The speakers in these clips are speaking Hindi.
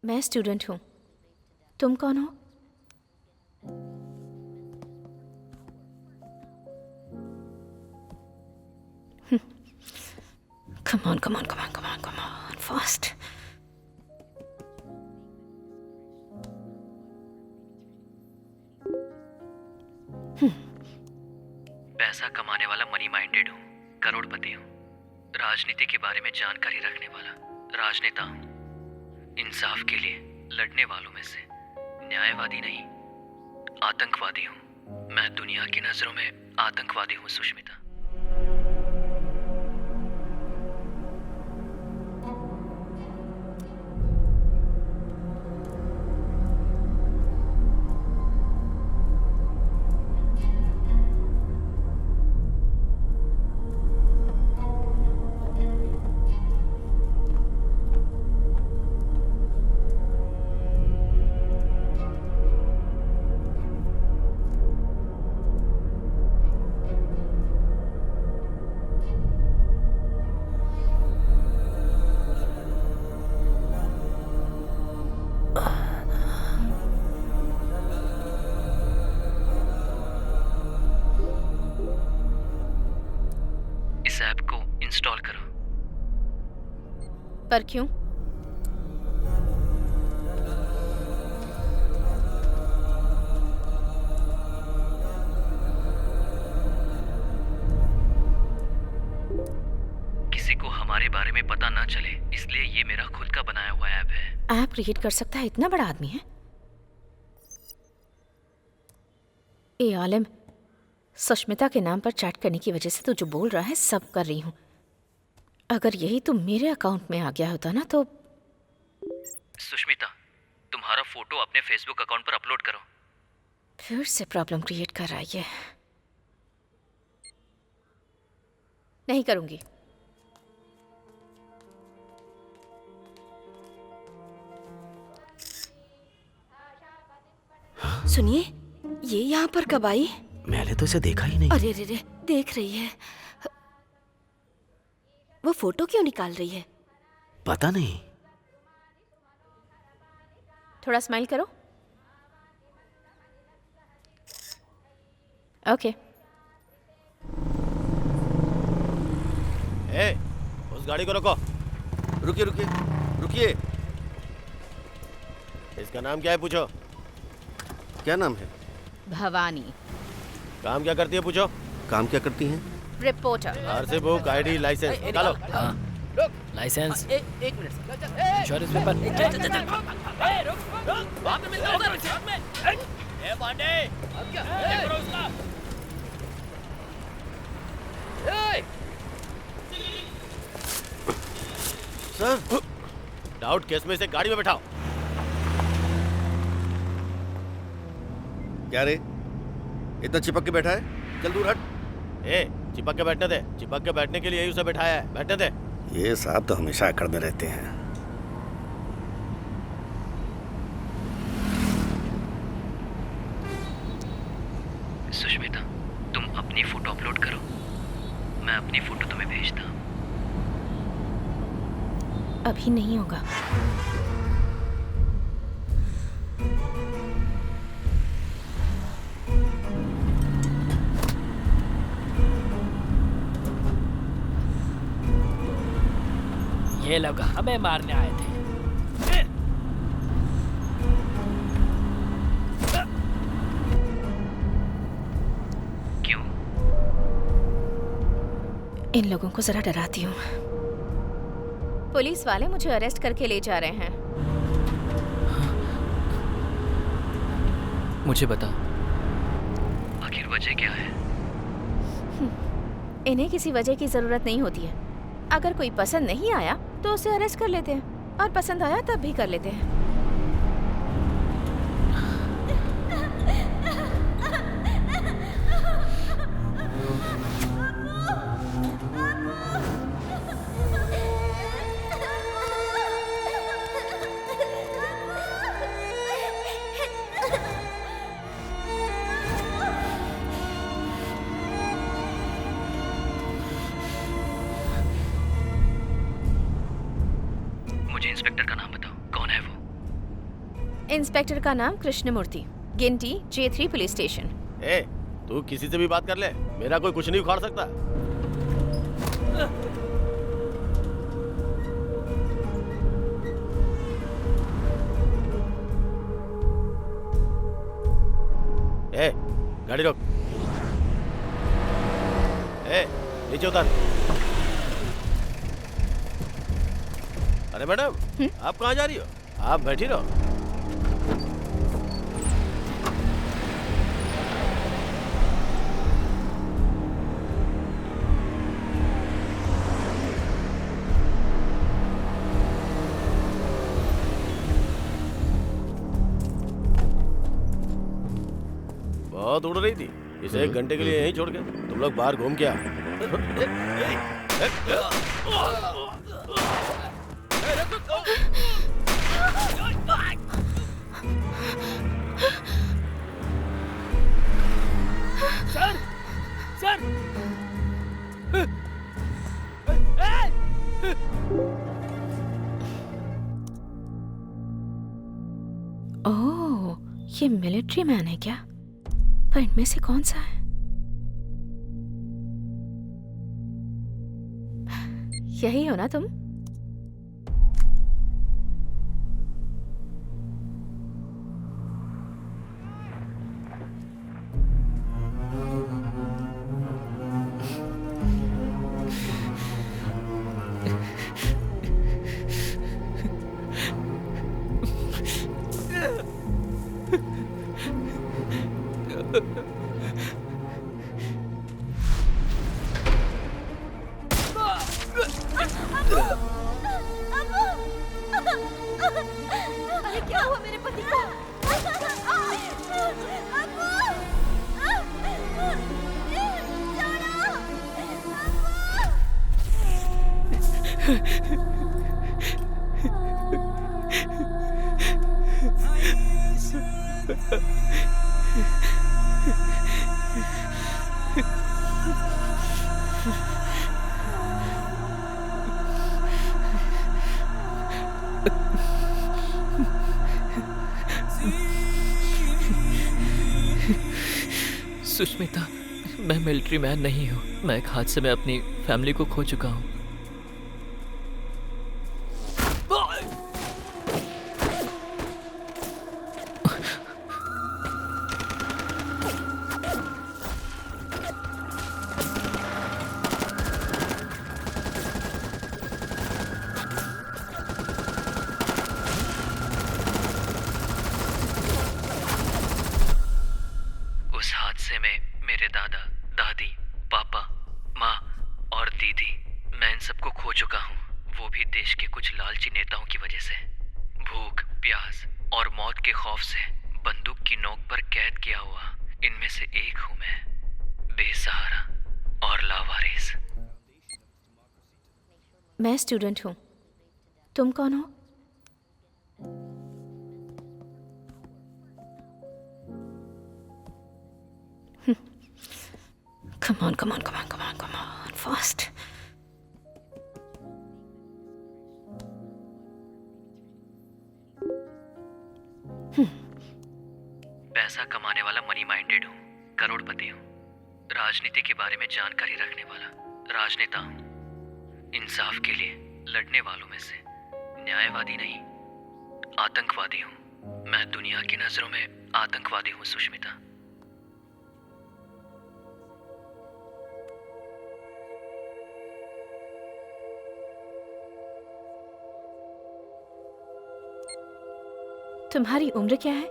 मैं स्टूडेंट हूँ। तुम कौन हो? Come on, come on, come on, come on, come on, fast. पैसा कमाने वाला मनी माइंडेड हूँ, करोड़पति हूँ, राजनीति के बारे में जानकारी रखने वाला राजनेता हूँ, इंसाफ के लिए लड़ने वालों में से न्यायवादी नहीं, आतंकवादी हूँ। मैं दुनिया की नजरों में आतंकवादी हूँ सुष्मिता। इस ऐप को इंस्टॉल करो। पर क्यों? किसी को हमारे बारे में पता ना चले, इसलिए ये मेरा खुद का बनाया हुआ ऐप है। ऐप क्रिएट कर सकता है? इतना बड़ा आदमी है? ए आलिम, सुष्मिता के नाम पर चैट करने की वजह से तू जो बोल रहा है सब कर रही हूँ। अगर यही तो मेरे अकाउंट में आ गया होता ना तो। सुष्मिता, तुम्हारा फोटो अपने फेसबुक अकाउंट पर अपलोड करो। फिर से प्रॉब्लम क्रिएट कर रहा है ये। नहीं करूंगी। सुनिए, ये यहाँ पर कब आई? मैंने तो इसे देखा ही नहीं। अरे रे रे, देख रही है। वो फोटो क्यों निकाल रही है? पता नहीं। थोड़ा स्माइल करो। ओके। ए, उस गाड़ी को रोको। रुकिए रुकिए रुकिए। इसका नाम क्या है पूछो। क्या नाम है? भवानी। काम क्या करती है पूछो। काम क्या करती हैं? Reporter. RC book, ID, licence निकालो। लाइसेंस, एक minute. Insurance paper. Sir, doubt case में इसे गाड़ी में बैठाओ। क्या रे, इतना चिपक के बैठा है? चल दूर हट। ए, चिपक के बैठने दे। चिपक के बैठने के लिए ही उसे बैठाया है, बैठने दे। ये साहब तो हमेशा अकड़ में रहते हैं। सुष्मिता, तुम अपनी फोटो अपलोड करो, मैं अपनी फोटो तुम्हें भेजता हूँ। अभी नहीं होगा। ये लोग हमें मारने आए थे। क्यों? इन लोगों को जरा डराती हूँ। पुलिस वाले मुझे अरेस्ट करके ले जा रहे हैं। मुझे बता, आखिर वजह क्या है? इन्हें किसी वजह की जरूरत नहीं होती है। अगर कोई पसंद नहीं आया तो उसे अरेस्ट कर लेते हैं, और पसंद आया तब भी कर लेते हैं। मुझे इंस्पेक्टर का नाम बताओ, कौन है वो? इंस्पेक्टर का नाम कृष्णमूर्ति, गिनती J3 पुलिस स्टेशन। ए, तू किसी से भी बात कर ले, मेरा कोई कुछ नहीं उखाड़ सकता। ए, गाड़ी रोक। ए, नीचे उतर। अरे मैडम, आप कहाँ जा रही हो? आप बैठी रहो। बहुत उड़ रही थी, इसे 1 घंटे के लिए यहीं छोड़ के तुम लोग बाहर घूम के आओ। सर सर ओह, ये मिलिट्री मैन है क्या? पर इनमें से कौन सा है? यही हो ना तुम? अरे क्या हुआ मेरे पति को? सुष्मिता, मैं मिलिट्री मैन नहीं हूँ। मैं एक हादसे में अपनी फैमिली को खो चुका हूँ। उस हादसे में मेरे दादा, दादी, पापा, माँ और दीदी, मैं इन सबको खो चुका हूँ। वो भी देश के कुछ लालची नेताओं की वजह से। भूख, प्यास और मौत के खौफ से बंदूक की नोक पर कैद किया हुआ इनमें से एक हूँ मैं, बेसहारा और लावारिस। मैं स्टूडेंट हूँ। तुम कौन हो? Come on, come on, come on, come on, come on, fast. पैसा कमाने वाला मनी माइंडेड हूँ, करोड़पति हूँ। राजनीति के बारे में जानकारी रखने वाला राजनेता हूँ। इंसाफ के लिए लड़ने वालों में से न्यायवादी नहीं, आतंकवादी हूँ। मैं दुनिया की नजरों में आतंकवादी हूँ सुष्मिता। तुम्हारी उम्र क्या है?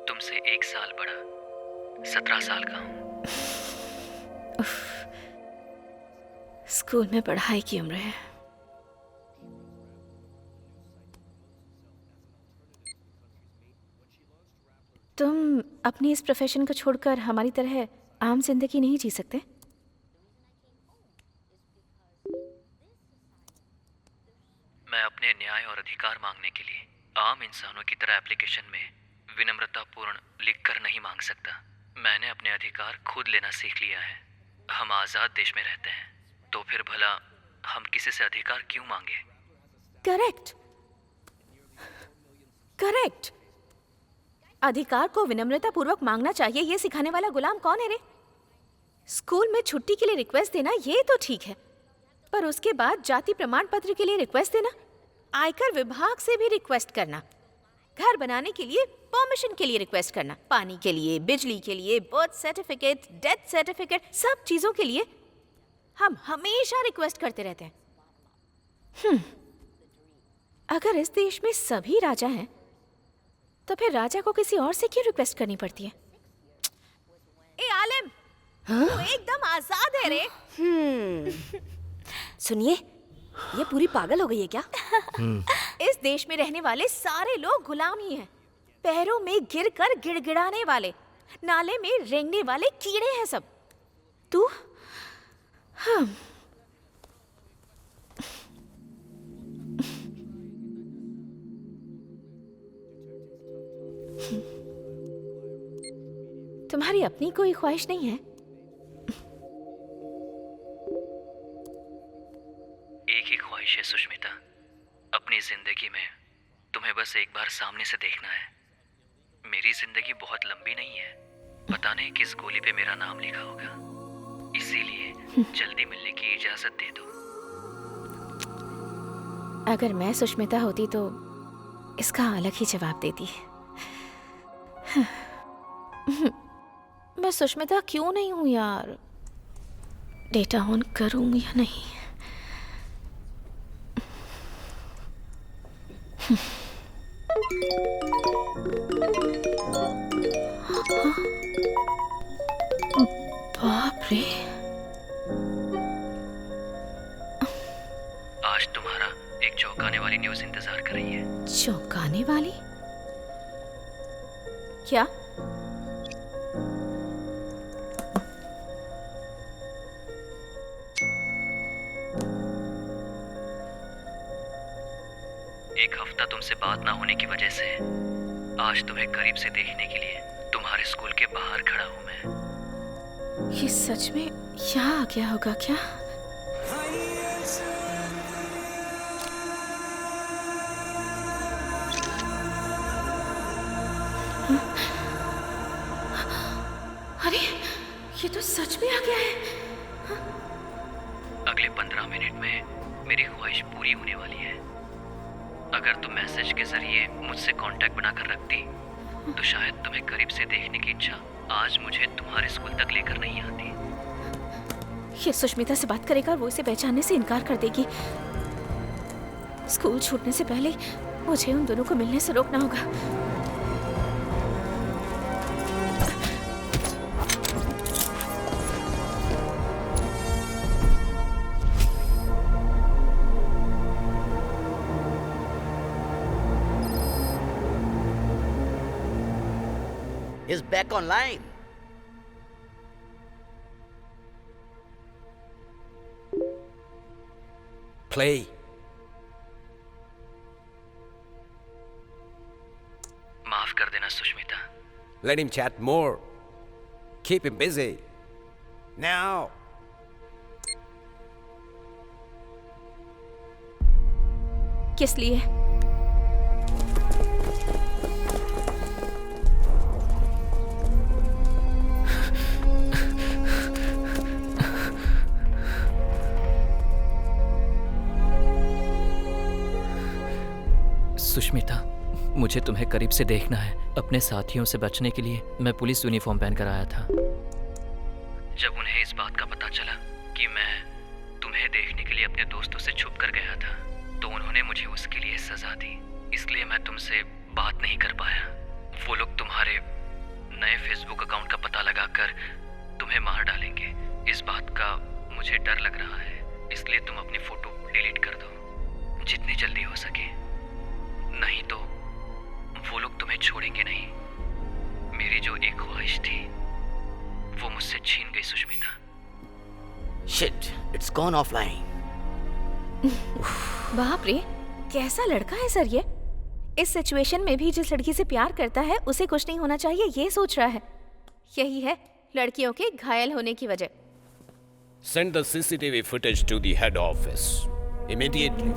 तुमसे 1 साल बड़ा, 17 साल का हूँ। स्कूल में पढ़ाई की उम्र है। तुम अपनी इस प्रोफेशन को छोड़कर हमारी तरह आम जिंदगी नहीं जी सकते? मैं अपने न्याय और अधिकार मांगने के लिए आम इंसानों की तरह एप्लीकेशन में विनम्रतापूर्ण लिखकर नहीं मांग सकता। मैंने अपने अधिकार खुद लेना सीख लिया है। हम आज़ाद देश में रहते हैं, तो फिर भला हम किसी से अधिकार क्यों मांगे? Correct, correct. अधिकार को विनम्रता पूर्वक मांगना चाहिए, ये सिखाने वाला गुलाम कौन है रे? स्कूल में छुट्टी के लिए रिक्वेस्ट देना ये तो ठीक है, पर उसके बाद जाति प्रमाण पत्र के लिए रिक्वेस्ट देना, आयकर विभाग से भी रिक्वेस्ट करना, घर बनाने के लिए परमिशन के लिए रिक्वेस्ट करना, पानी के लिए, बिजली के लिए, बर्थ सर्टिफिकेट, डेथ सर्टिफिकेट, सब चीजों के लिए हम हमेशा रिक्वेस्ट करते रहते हैं। अगर इस देश में सभी राजा हैं, तो फिर राजा को किसी और से क्यों रिक्वेस्ट करनी पड़ती है? ए आलिम, तू एकदम आजाद है रे। सुनिए, ये पूरी पागल हो गई है क्या? इस देश में रहने वाले सारे लोग गुलाम ही हैं, पैरों में गिरकर गिड़गिड़ाने वाले, नाले में रेंगने वाले कीड़े हैं सब। तू तुम्हारी अपनी कोई ख्वाहिश नहीं है? एक ही ख्वाहिश है सुष्मिता, अपनी जिंदगी में तुम्हें बस एक बार सामने से देखना है। मेरी जिंदगी बहुत लंबी नहीं है, पता नहीं किस गोली पे मेरा नाम लिखा होगा, इसीलिए जल्दी मिलने की इजाजत दे दो। अगर मैं सुष्मिता होती तो इसका अलग ही जवाब देती। मैं सुष्मिता क्यों नहीं हूं यार? डेटा ऑन करूं या नहीं? बाप रे, आज तुम्हारा एक चौंकाने वाली न्यूज़ इंतजार कर रही है। चौंकाने वाली? क्या? एक हफ्ता तुमसे बात ना होने की वजह से आज तुम्हें करीब से देखने के लिए तुम्हारे स्कूल के बाहर खड़ा हूं मैं। ये सच में यहाँ आ गया होगा क्या? अरे ये तो सच में आ गया है। अगले 15 मिनट में मेरी ख्वाहिश पूरी होने वाली है। अगर तुम मैसेज के जरिए मुझसे कांटेक्ट बनाकर रखती तो शायद तुम्हें करीब से देखने की इच्छा आज मुझे तुम्हारे स्कूल तक लेकर नहीं आती। ये सुष्मिता से बात करेगा और वो इसे पहचानने से इनकार कर देगी। स्कूल छूटने से पहले मुझे उन दोनों को मिलने से रोकना होगा। Is back online. Play. माफ कर देना Sushmita. Let him chat more. Keep him busy. Now. किस लिए? सुष्मिता, मुझे तुम्हें करीब से देखना है। अपने साथियों से बचने के लिए मैं पुलिस यूनिफॉर्म पहनकर आया था। जब उन्हें इस बात का पता चला कि मैं तुम्हें देखने के लिए अपने दोस्तों से छुप कर गया था, तो उन्होंने मुझे उसके लिए सजा दी। इसलिए मैं तुमसे बात नहीं कर पाया। वो लोग तुम्हारे नए फेसबुक अकाउंट का पता लगाकर तुम्हें मार डालेंगे। इस बात का मुझे डर लग रहा है, इसलिए तुम अपनी फोटो डिलीट कर दो जितनी जल्दी हो सके, नहीं तो वो लोग तुम्हें छोड़ेंगे नहीं। मेरी जो एक ख्वाहिश थी वो मुझसे छीन गई Sushmita. Shit, it's gone offline. बाप रे, कैसा लड़का है सर ये? इस सिचुएशन में भी जिस लड़की से प्यार करता है उसे कुछ नहीं होना चाहिए, ये सोच रहा है। यही है लड़कियों के घायल होने की वजह। Send the CCTV footage to the head office immediately.